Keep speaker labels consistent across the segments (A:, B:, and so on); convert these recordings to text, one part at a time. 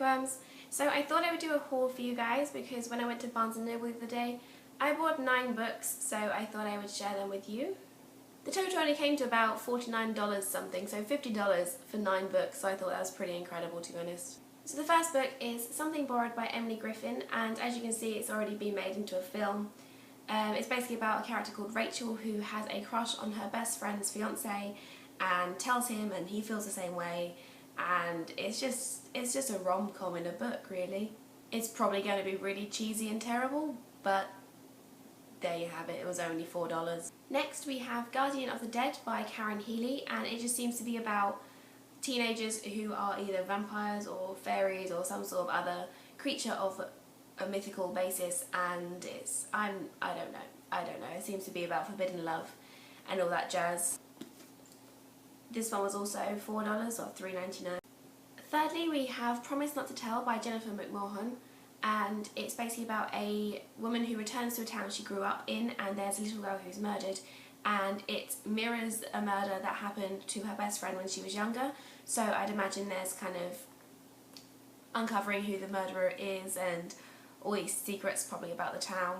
A: Bookworms. So I thought I would do a haul for you guys because when I went to Barnes & Noble the other day, I bought 9 books, so I thought I would share them with you. The total only came to about $49 something, so $50 for 9 books, so I thought that was pretty incredible, to be honest. So the first book is Something Borrowed by Emily Griffin, and as you can see it's already been made into a film. It's basically about a character called Rachel who has a crush on her best friend's fiance and tells him, and he feels the same way, and it's just a rom-com in a book, really. It's probably going to be really cheesy and terrible, but there you have it, it was only $4. Next we have Guardian of the Dead by Karen Healy, and it just seems to be about teenagers who are either vampires or fairies or some sort of other creature of a mythical basis, and I don't know, it seems to be about forbidden love and all that jazz. This one was also $4 or $3.99. Thirdly we have Promise Not to Tell by Jennifer McMahon, and it's basically about a woman who returns to a town she grew up in, and there's a little girl who's murdered, and it mirrors a murder that happened to her best friend when she was younger, so I'd imagine there's kind of uncovering who the murderer is and all these secrets probably about the town.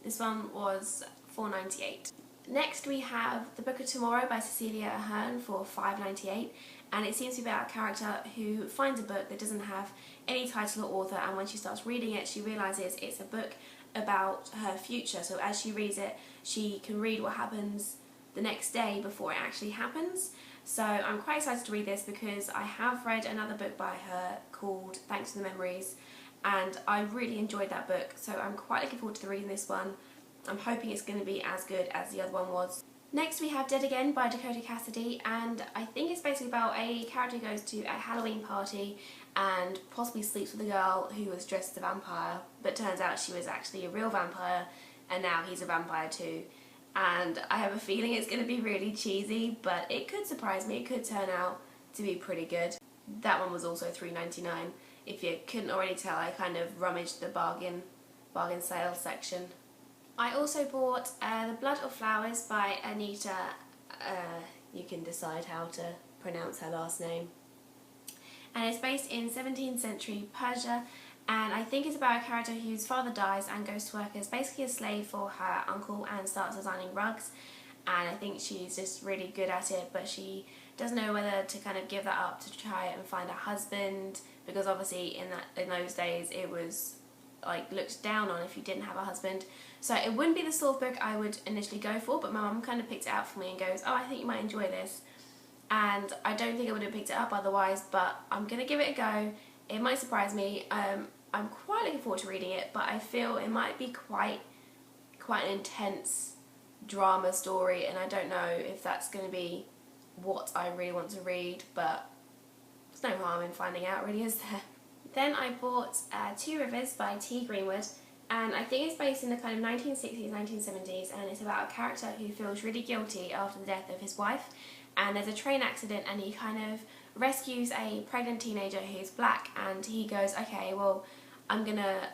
A: This one was $4.98. Next we have The Book of Tomorrow by Cecilia Ahern for $5.98, and it seems to be about a character who finds a book that doesn't have any title or author, and when she starts reading it she realises it's a book about her future, so as she reads it she can read what happens the next day before it actually happens. So I'm quite excited to read this because I have read another book by her called Thanks for the Memories, and I really enjoyed that book, so I'm quite looking forward to reading this one. I'm hoping it's going to be as good as the other one was. Next we have Dead Again by Dakota Cassidy, and I think it's basically about a character who goes to a Halloween party and possibly sleeps with a girl who was dressed as a vampire, but turns out she was actually a real vampire and now he's a vampire too. And I have a feeling it's going to be really cheesy, but it could surprise me, it could turn out to be pretty good. That one was also $3.99. If you couldn't already tell, I kind of rummaged the bargain sale section. I also bought The Blood of Flowers by Anita, you can decide how to pronounce her last name. And it's based in 17th century Persia, and I think it's about a character whose father dies and goes to work as basically a slave for her uncle and starts designing rugs, and I think she's just really good at it, but she doesn't know whether to kind of give that up to try and find a husband, because obviously in those days it was like looked down on if you didn't have a husband. So it wouldn't be the sort of book I would initially go for, but my mum kind of picked it out for me and goes, oh, I think you might enjoy this. And I don't think I would have picked it up otherwise, but I'm going to give it a go. It might surprise me. I'm quite looking forward to reading it, but I feel it might be quite an intense drama story, and I don't know if that's going to be what I really want to read, but there's no harm in finding out, really, is there? Then I bought Two Rivers by T. Greenwood, and I think it's based in the kind of 1960s, 1970s, and it's about a character who feels really guilty after the death of his wife, and there's a train accident and he kind of rescues a pregnant teenager who's black, and he goes, okay, well, I'm gonna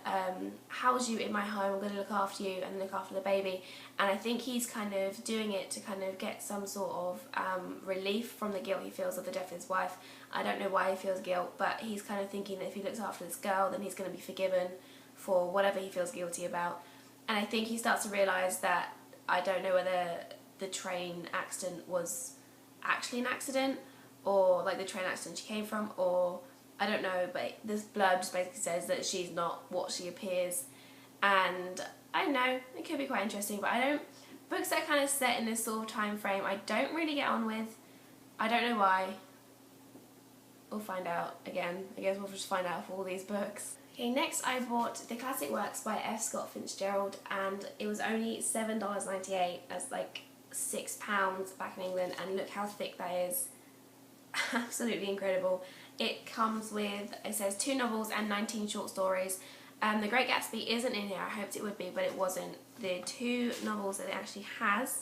A: house you in my home, I'm gonna look after you and look after the baby. And I think he's kind of doing it to kind of get some sort of relief from the guilt he feels of the death of his wife. I don't know why he feels guilt, but he's kind of thinking that if he looks after this girl then he's going to be forgiven for whatever he feels guilty about. And I think he starts to realise that I don't know whether the train accident was actually an accident, or like the train accident she came from, or I don't know, but this blurb just basically says that she's not what she appears, and I don't know, it could be quite interesting, but books that are kind of set in this sort of time frame I don't really get on with. I don't know why. We'll find out again. I guess we'll just find out for all these books. Okay, next I bought The Classic Works by F. Scott Fitzgerald, and it was only $7.98, that's like £6 back in England, and look how thick that is. Absolutely incredible. It comes with, it says 2 novels and 19 short stories. The Great Gatsby isn't in here, I hoped it would be, but it wasn't. The 2 novels that it actually has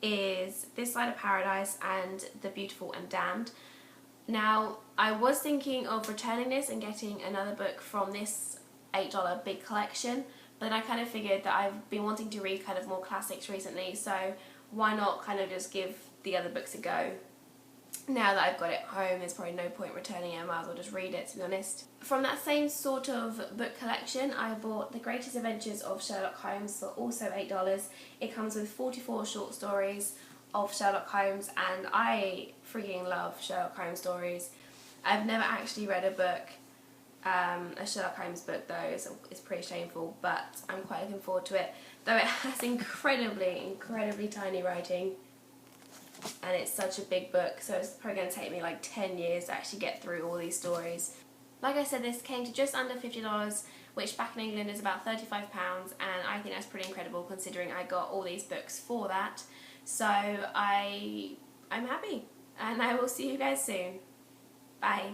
A: is This Side of Paradise and The Beautiful and Damned. Now, I was thinking of returning this and getting another book from this $8 big collection, but then I kind of figured that I've been wanting to read kind of more classics recently, so why not kind of just give the other books a go. now that I've got it home, there's probably no point returning it. I might as well just read it, to be honest. From that same sort of book collection, I bought The Greatest Adventures of Sherlock Holmes for also $8. It comes with 44 short stories of Sherlock Holmes, and I freaking love Sherlock Holmes stories. I've never actually read a book, a Sherlock Holmes book though. It's pretty shameful, but I'm quite looking forward to it. Though it has incredibly tiny writing, and it's such a big book, so it's probably going to take me like 10 years to actually get through all these stories. Like I said, this came to just under $50, which back in England is about £35, and I think that's pretty incredible considering I got all these books for that. So I'm happy, and I will see you guys soon. Bye.